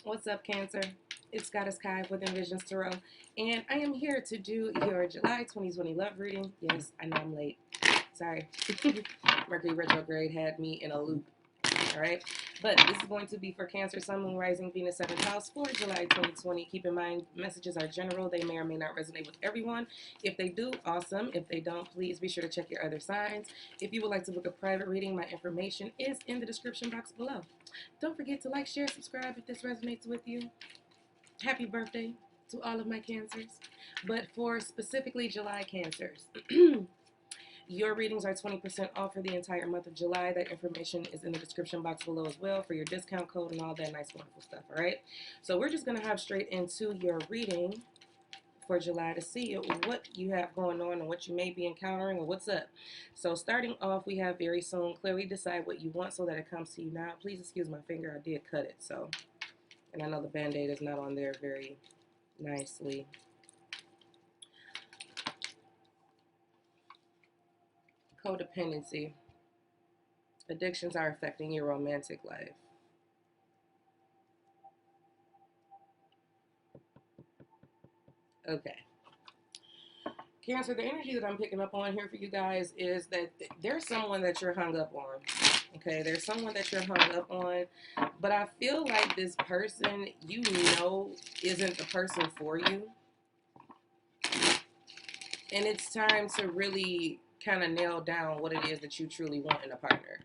What's up, Cancer? It's Goddess Kai with Envisions Tarot, and I am here to do your July 2020 love reading. Yes, I know I'm late. Sorry. Mercury retrograde had me in a loop. All right. But this is going to be for Cancer, Sun, Moon, Rising, Venus, 7th house for July 2020. Keep in mind, messages are general. They may or may not resonate with everyone. If they do, awesome. If they don't, please be sure to check your other signs. If you would like to book a private reading, my information is in the description box below. Don't forget to like, share, subscribe if this resonates with you. Happy birthday to all of my Cancers. But for specifically July Cancers, your readings are 20% off for the entire month of July. That information is in the description box below as well for your discount code and all that nice, wonderful stuff, all right? So we're just going to hop straight into your reading for July to see what you have going on and what you may be encountering or what's up. So starting off, we have very soon. Clearly decide what you want so that it comes to you now. Please excuse my finger. I did cut it, so... And I know the Band-Aid is not on there very nicely. Codependency. Addictions are affecting your romantic life. Okay. Cancer, the energy that I'm picking up on here for you guys is that there's someone that you're hung up on. Okay, there's someone that you're hung up on, but I feel like this person, you know, isn't the person for you. And it's time to really kind of nail down what it is that you truly want in a partner,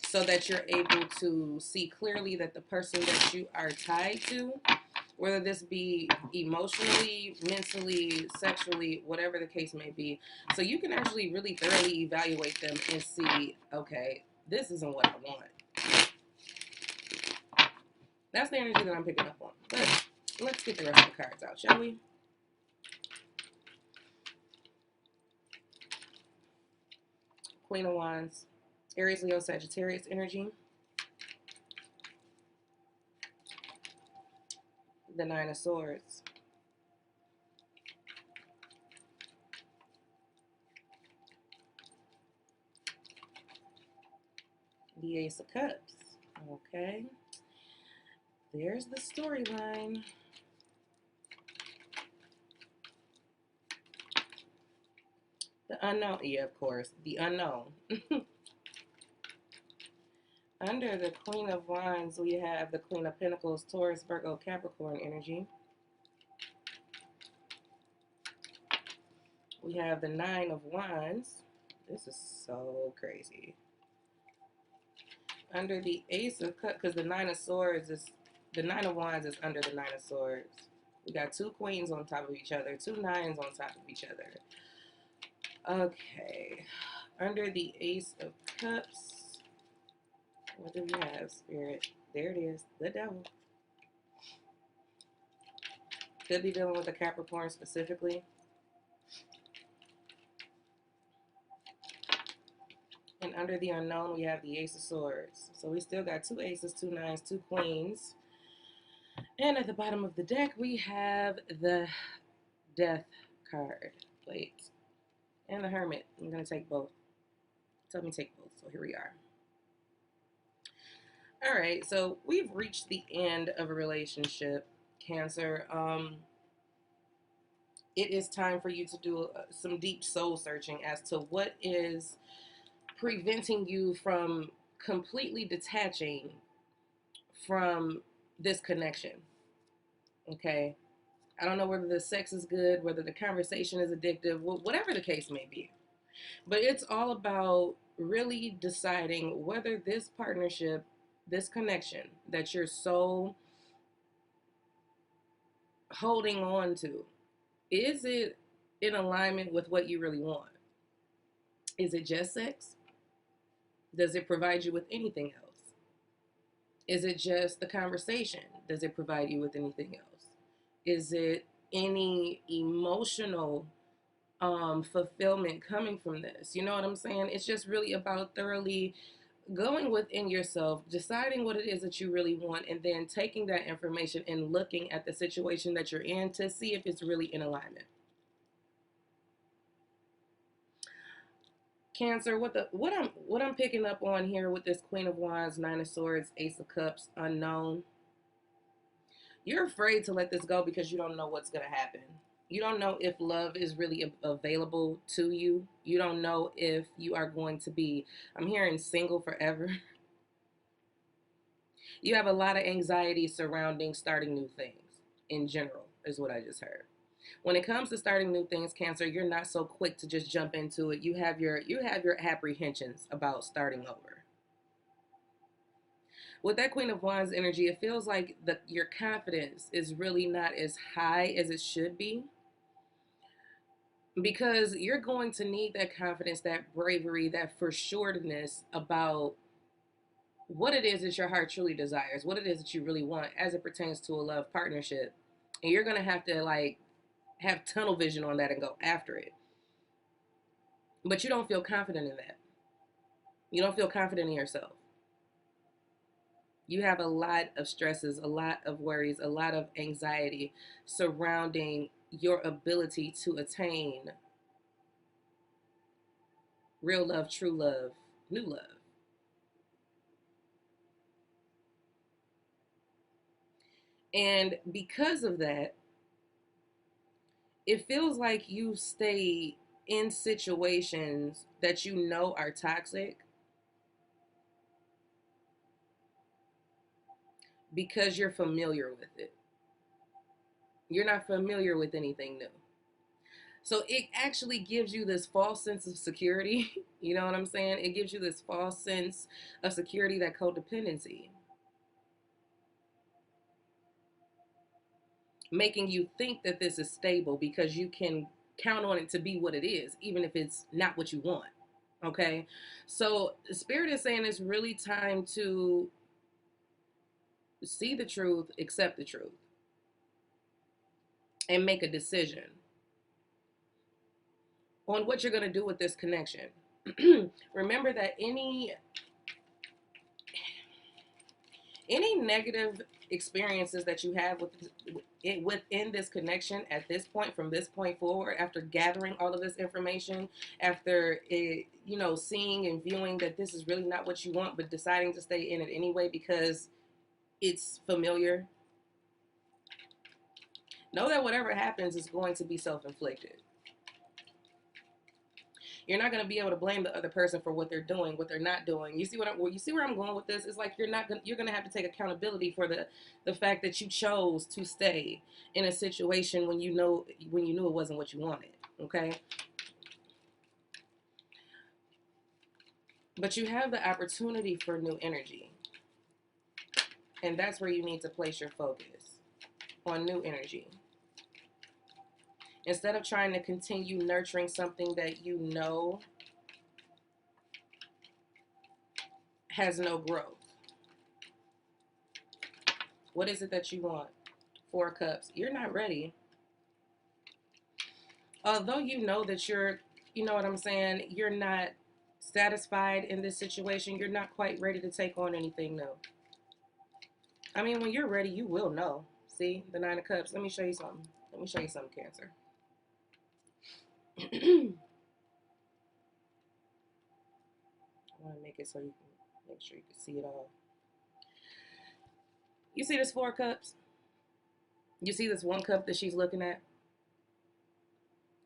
so that you're able to see clearly that the person that you are tied to, whether this be emotionally, mentally, sexually, whatever the case may be, so you can actually really thoroughly evaluate them and see, okay, this isn't what I want. That's the energy that I'm picking up on. But let's get the rest of the cards out, shall we? Queen of Wands, Aries, Leo, Sagittarius energy. The Nine of Swords. The Ace of Cups. Okay. There's the storyline. The unknown. Yeah, of course. The unknown. Under the Queen of Wands, we have the Queen of Pentacles, Taurus, Virgo, Capricorn energy. We have the Nine of Wands. This is so crazy. Under the Ace of Cups, because the Nine of Swords is, the Nine of Wands is under the Nine of Swords. We got two queens on top of each other, two nines on top of each other. Okay. Under the Ace of Cups, what do we have, Spirit? There it is, the Devil. Could be dealing with a Capricorn specifically. And under the unknown, we have the Ace of Swords. So we still got two aces, two nines, two queens. And at the bottom of the deck, we have the Death card. Wait. And the Hermit. I'm going to take both. Tell me take both. So here we are. All right. So we've reached the end of a relationship, Cancer. It is time for you to do some deep soul searching as to what is preventing you from completely detaching from this connection. Okay, I don't know whether the sex is good, whether the conversation is addictive, whatever the case may be, but it's all about really deciding whether this partnership, this connection that you're so holding on to, is it in alignment with what you really want? Is it just sex? Does it provide you with anything else? Is it just the conversation? Does it provide you with anything else? Is it any emotional fulfillment coming from this? You know what I'm saying? It's just really about thoroughly going within yourself, deciding what it is that you really want, and then taking that information and looking at the situation that you're in to see if it's really in alignment. Cancer, what I'm picking up on here with this Queen of Wands, Nine of Swords, Ace of Cups, unknown. You're afraid to let this go because you don't know what's going to happen. You don't know if love is really available to you. You don't know if you are going to be, I'm hearing single forever. You have a lot of anxiety surrounding starting new things in general, is what I just heard. When it comes to starting new things, Cancer, you're not so quick to just jump into it. You have your apprehensions about starting over. With that Queen of Wands energy, it feels like your confidence is really not as high as it should be, because you're going to need that confidence, that bravery, that for sureness about what it is that your heart truly desires, what it is that you really want as it pertains to a love partnership. And you're going to have to like have tunnel vision on that and go after it. But you don't feel confident in that. You don't feel confident in yourself. You have a lot of stresses, a lot of worries, a lot of anxiety surrounding your ability to attain real love, true love, new love. And because of that, it feels like you stay in situations that you know are toxic because you're familiar with it. You're not familiar with anything new. So it actually gives you this false sense of security. You know what I'm saying? It gives you this false sense of security, that codependency, making you think that this is stable because you can count on it to be what it is, even if it's not what you want. Okay. So Spirit is saying it's really time to see the truth, accept the truth, and make a decision on what you're going to do with this connection. Remember that any negative experiences that you have within this connection at this point, from this point forward, after gathering all of this information, after it, seeing and viewing that this is really not what you want, but deciding to stay in it anyway because it's familiar, know that whatever happens is going to be self-inflicted. You're not going to be able to blame the other person for what they're doing, what they're not doing. You see where I'm going with this? It's like you're going to have to take accountability for the fact that you chose to stay in a situation when you knew it wasn't what you wanted. Okay? But you have the opportunity for new energy. And that's where you need to place your focus, on new energy. Instead of trying to continue nurturing something that you know has no growth. What is it that you want? 4 cups. You're not ready. Although you know that you know what I'm saying, you're not satisfied in this situation, you're not quite ready to take on anything new. I mean, when you're ready, you will know. See, the 9 of Cups. Let me show you something. Let me show you something, Cancer. I want to make it so you can make sure you can see it all. You see this 4 cups? You see this 1 cup that she's looking at?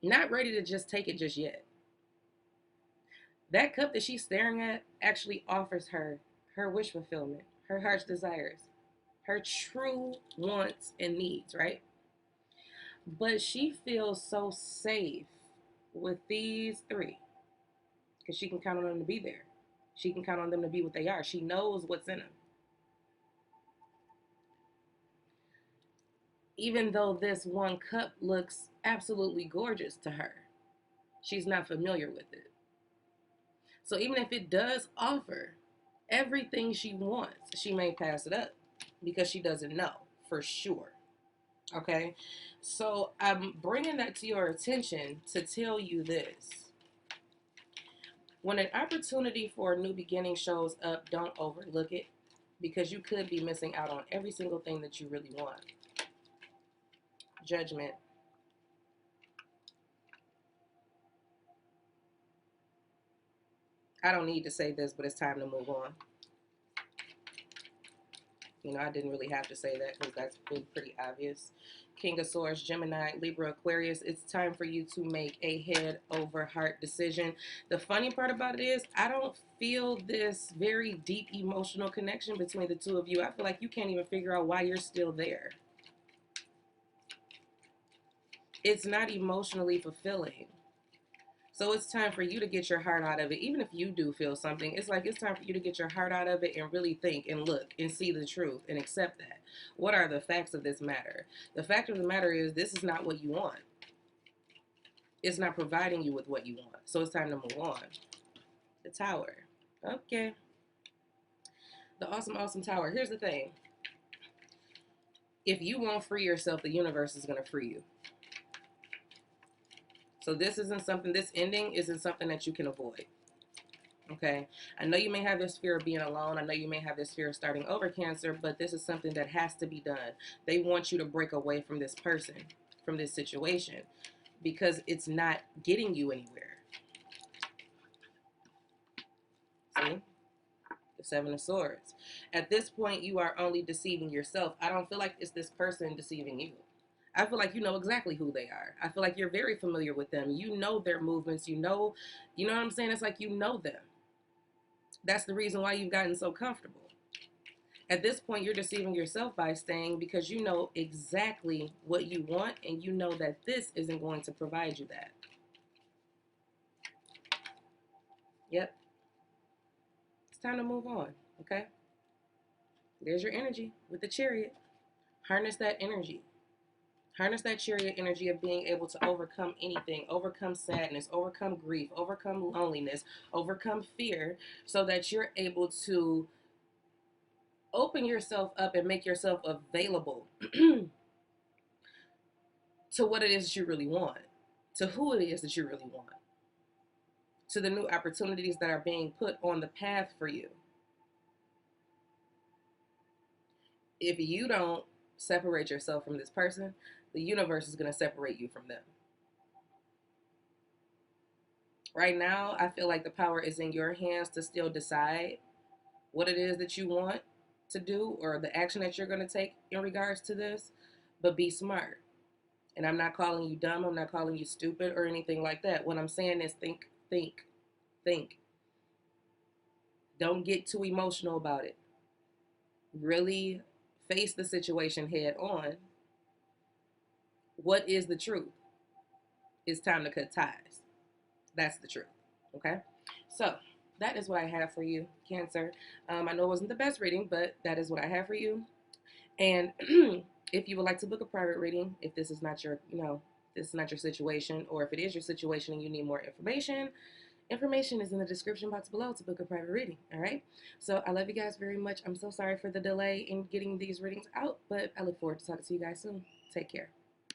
Not ready to just take it just yet. That cup that she's staring at actually offers her wish fulfillment, her heart's desires, her true wants and needs, right? But she feels so safe with these 3 because she can count on them to be there. She can count on them to be what they are. She knows what's in them. Even though this 1 cup looks absolutely gorgeous to her, she's not familiar with it. So even if it does offer everything she wants, she may pass it up because she doesn't know for sure. Okay? So I'm bringing that to your attention to tell you this. When an opportunity for a new beginning shows up, don't overlook it, because you could be missing out on every single thing that you really want. Judgment. I don't need to say this, but it's time to move on. You know, I didn't really have to say that because that's been pretty obvious. King of Swords, Gemini, Libra, Aquarius. It's time for you to make a head over heart decision. The funny part about it is I don't feel this very deep emotional connection between the two of you. I feel like you can't even figure out why you're still there. It's not emotionally fulfilling. So it's time for you to get your heart out of it. Even if you do feel something, it's like it's time for you to get your heart out of it and really think and look and see the truth and accept that. What are the facts of this matter? The fact of the matter is this is not what you want. It's not providing you with what you want. So it's time to move on. The Tower. Okay. The awesome, awesome Tower. Here's the thing. If you won't free yourself, the universe is going to free you. So this ending isn't something that you can avoid. Okay? I know you may have this fear of being alone. I know you may have this fear of starting over, Cancer, but this is something that has to be done. They want you to break away from this person, from this situation, because it's not getting you anywhere. See? The Seven of Swords. At this point, you are only deceiving yourself. I don't feel like it's this person deceiving you. I feel like you know exactly who they are. I feel like you're very familiar with them. You know their movements. You know what I'm saying? It's like you know them. That's the reason why you've gotten so comfortable. At this point, you're deceiving yourself by staying because you know exactly what you want and you know that this isn't going to provide you that. Yep. It's time to move on, okay? There's your energy with the Chariot. Harness that energy. Harness that Chariot energy of being able to overcome anything, overcome sadness, overcome grief, overcome loneliness, overcome fear, so that you're able to open yourself up and make yourself available to what it is that you really want, to who it is that you really want, to the new opportunities that are being put on the path for you. If you don't separate yourself from this person, the universe is going to separate you from them. Right now, I feel like the power is in your hands to still decide what it is that you want to do or the action that you're going to take in regards to this, but be smart. And I'm not calling you dumb. I'm not calling you stupid or anything like that. What I'm saying is think, think, think. Don't get too emotional about it. Really face the situation head on. What is the truth? It's time to cut ties. That's the truth. Okay? So, that is what I have for you, Cancer. I know it wasn't the best reading, but that is what I have for you. And if you would like to book a private reading, if this is not your, this is not your situation, or if it is your situation and you need more information, information is in the description box below to book a private reading. All right. So I love you guys very much. I'm so sorry for the delay in getting these readings out, but I look forward to talking to you guys soon. Take care.